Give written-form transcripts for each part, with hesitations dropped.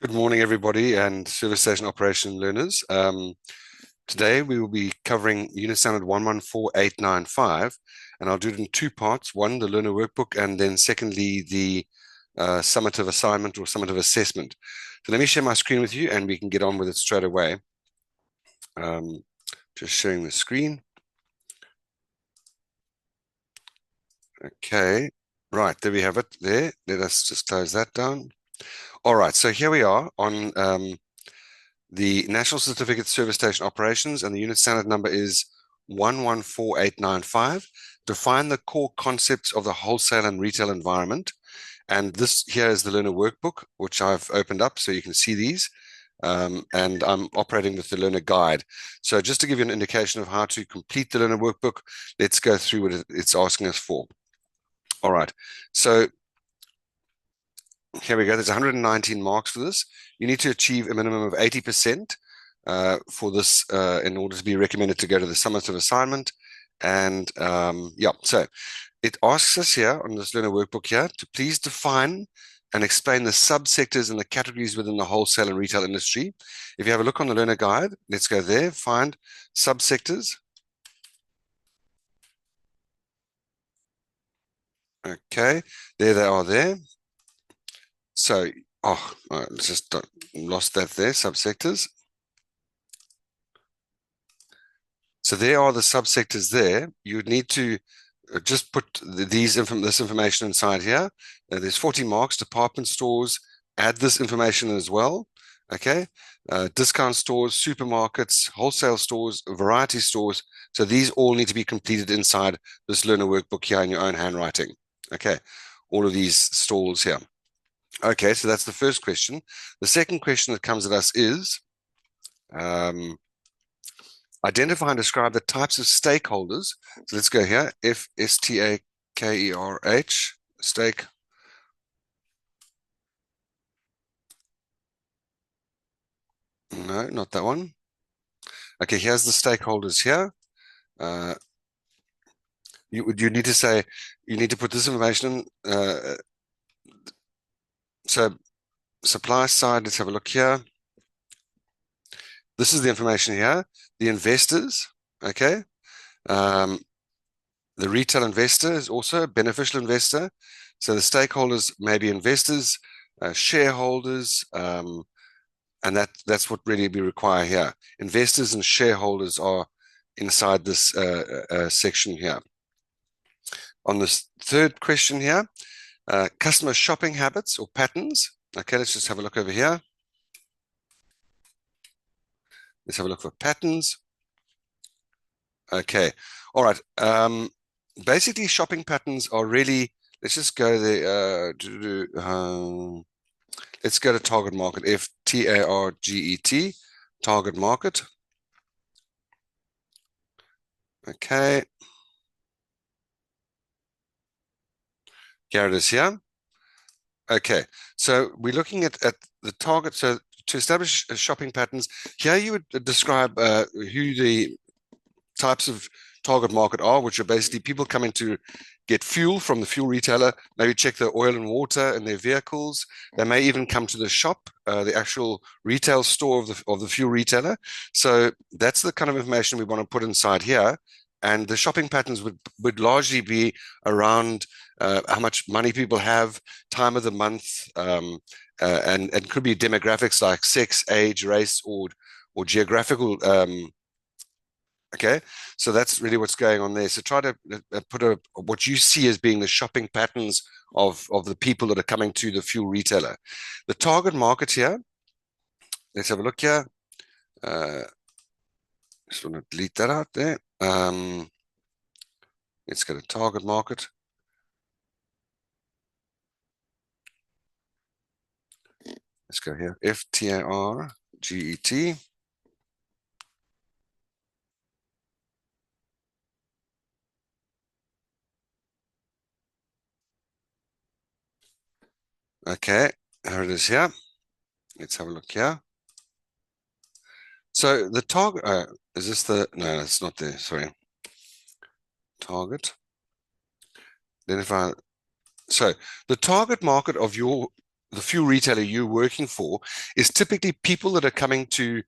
Good morning, everybody, and service station operation learners. Today we will be covering Unit Standard 114895, and I'll do it in two parts. One, the learner workbook, and then secondly, the summative assignment or summative assessment. So let me share my screen with you, and we can get on with it straight away. Just sharing the screen. Okay, right, there we have it there. Let us just close that down. All right, so here we are on the National Certificate Service Station Operations, and the unit standard number is 114895. Define the core concepts of the wholesale and retail environment. And this here is the learner workbook, which I've opened up so you can see these. And I'm operating with the learner guide. So just to give you an indication of how to complete the learner workbook, let's go through what it's asking us for. All right. So here we go. There's 119 marks for this. You need to achieve a minimum of 80% for this in order to be recommended to go to the summative assignment. And yeah, so it asks us here on this learner workbook here to please define and explain the subsectors and the categories within the wholesale and retail industry. If you have a look on the learner guide, let's go there, find subsectors. Okay, there they are there. So, let's just lost that there, subsectors. So there are the subsectors there. You would need to just put this information inside here. There's 40 marks, department stores, add this information as well. Okay, discount stores, supermarkets, wholesale stores, variety stores. So these all need to be completed inside this learner workbook here in your own handwriting. Okay, all of these stalls here. Okay, so that's the first question. The second question that comes at us is, identify and describe the types of stakeholders. So let's go here. Stakerh, stake. No, not that one. Okay, here's the stakeholders here. You need to say, you need to put this information in. So supply side, let's have a look here. This is the information here. The investors, okay. The retail investor is also a beneficial investor. So the stakeholders may be investors, shareholders, and that's what really we require here. Investors and shareholders are inside this section here. On this third question here, customer shopping habits or patterns. Okay, let's just have a look over here. Let's have a look for patterns. Okay, all right. Basically, shopping patterns are really, let's just go there. Let's go to target market, FTARGET, target market. Okay. Here it is here. Okay, so we're looking at the target. So to establish shopping patterns, here you would describe who the types of target market are, which are basically people coming to get fuel from the fuel retailer, maybe check the oil and water in their vehicles. They may even come to the shop, the actual retail store of the fuel retailer. So that's the kind of information we want to put inside here. And the shopping patterns would largely be around how much money people have, time of the month, and could be demographics like sex, age, race, or geographical. Okay, so that's really what's going on there. So try to put what you see as being the shopping patterns of the people that are coming to the fuel retailer. The target market here. Let's have a look here. Just want to delete that out there. Let's go to target market. Let's go here. FTARGET. Okay, here it is here. Let's have a look here. So the target, is this the, no, it's not there, sorry. Target. Identify. So the target market of your the fuel retailer you're working for is typically people that are coming to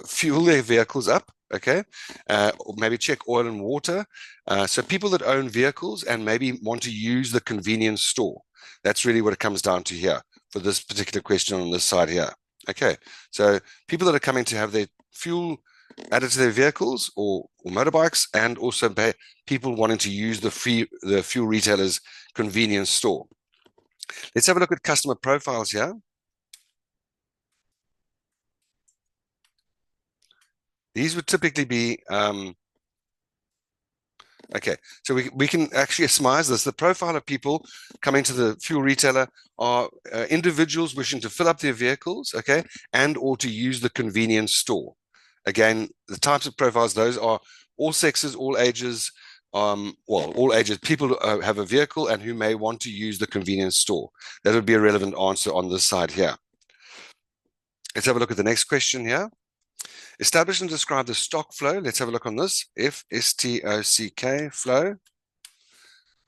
fuel their vehicles up, okay, or maybe check oil and water. So people that own vehicles and maybe want to use the convenience store. That's really what it comes down to here for this particular question on this side here. Okay, so people that are coming to have their fuel added to their vehicles or motorbikes, and also people wanting to use the fuel retailer's convenience store. Let's have a look at customer profiles here. These would typically be, okay, so we can actually surmise this. The profile of people coming to the fuel retailer are individuals wishing to fill up their vehicles, okay, and or to use the convenience store. Again, the types of profiles, those are all sexes, all ages, well, all ages, people who have a vehicle and who may want to use the convenience store. That would be a relevant answer on this side here. Let's have a look at the next question here. Establish and describe the stock flow. Let's have a look on this. FSTOCK flow.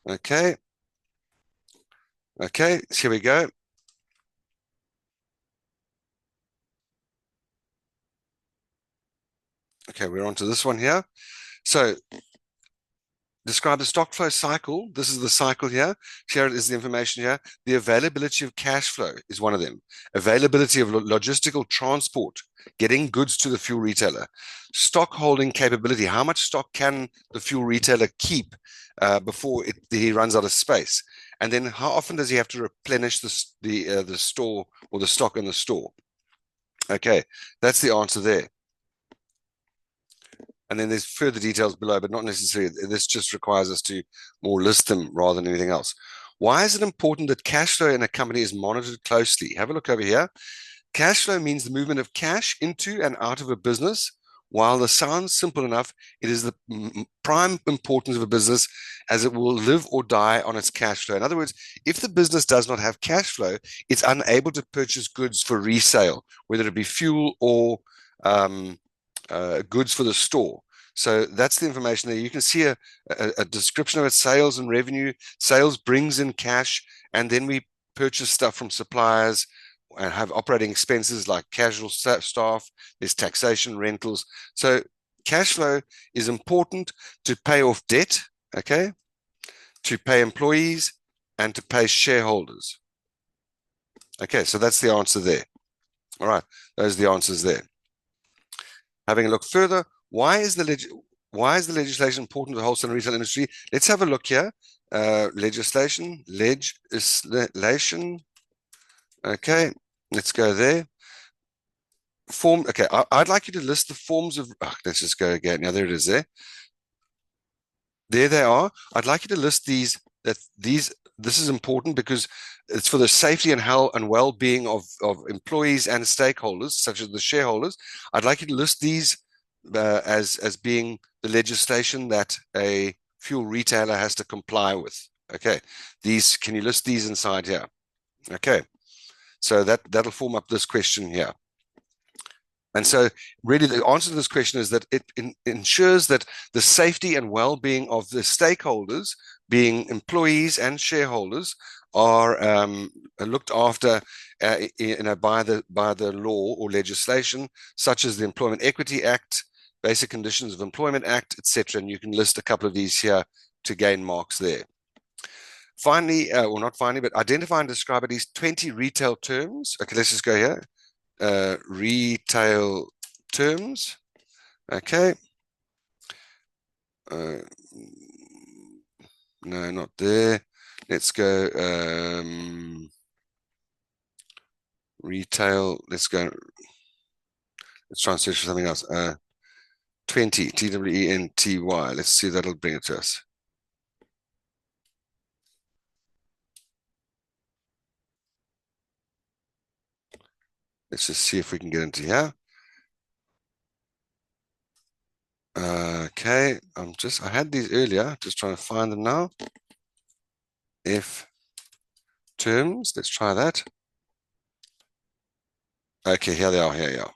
Okay. Okay, so here we go. Okay, we're on to this one here. So describe the stock flow cycle. This is the cycle here. Here is the information here. The availability of cash flow is one of them. Availability of logistical transport, getting goods to the fuel retailer. Stock holding capability. How much stock can the fuel retailer keep before he runs out of space? And then how often does he have to replenish the store or the stock in the store? Okay, that's the answer there. And then there's further details below, but not necessarily. This just requires us to more list them rather than anything else. Why is it important that cash flow in a company is monitored closely? Have a look over here. Cash flow means the movement of cash into and out of a business. While this sounds simple enough, it is the prime importance of a business, as it will live or die on its cash flow. In other words, if the business does not have cash flow, it's unable to purchase goods for resale, whether it be fuel or goods for the store. So that's the information there. You can see a description of its sales and revenue. Sales brings in cash, and then we purchase stuff from suppliers and have operating expenses like casual staff. There's taxation, rentals. So cash flow is important to pay off debt, okay, to pay employees, and to pay shareholders. Okay, so that's the answer there. All right, those are the answers there. Having a look further, why is the legislation important to the wholesale and retail industry? Let's have a look here. Legislation. Okay, let's go there. Okay, I'd like you to list the forms of. Let's just go again. Now there it is. There they are. I'd like you to list these. This is important because it's for the safety and health and well-being of employees and stakeholders, such as the shareholders. I'd like you to list these as being the legislation that a fuel retailer has to comply with. Okay, can you list these inside here? Okay, so that'll form up this question here. And so really the answer to this question is that it ensures that the safety and well-being of the stakeholders, being employees and shareholders, are looked after by the law or legislation, such as the Employment Equity Act, Basic Conditions of Employment Act, etc. And you can list a couple of these here to gain marks there. Finally, or not finally, but identify and describe at least 20 retail terms. Okay, let's just go here. Retail terms. Okay. No, not there. Let's go retail. Let's try and search for something else. 20, TWENTY. Let's see if that'll bring it to us. Let's just see if we can get into here. Okay, I had these earlier, just trying to find them now. F terms, let's try that. Okay, here they are, here you are.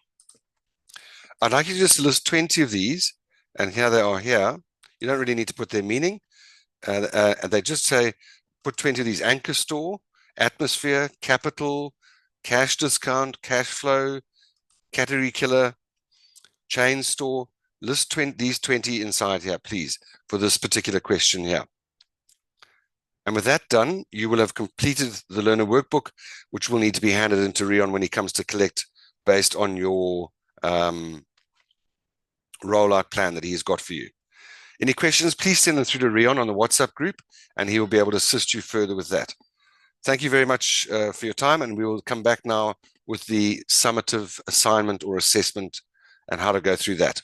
I'd like you to just list 20 of these, and here they are here. You don't really need to put their meaning. And they just say, put 20 of these: anchor store, atmosphere, capital, cash discount, cash flow, category killer, chain store. List these 20 inside here, please, for this particular question here. And with that done, you will have completed the learner workbook, which will need to be handed into Rion when he comes to collect based on your rollout plan that he has got for you. Any questions, please send them through to Rion on the WhatsApp group, and he will be able to assist you further with that. Thank you very much for your time, and we will come back now with the summative assignment or assessment and how to go through that.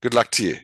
Good luck to you.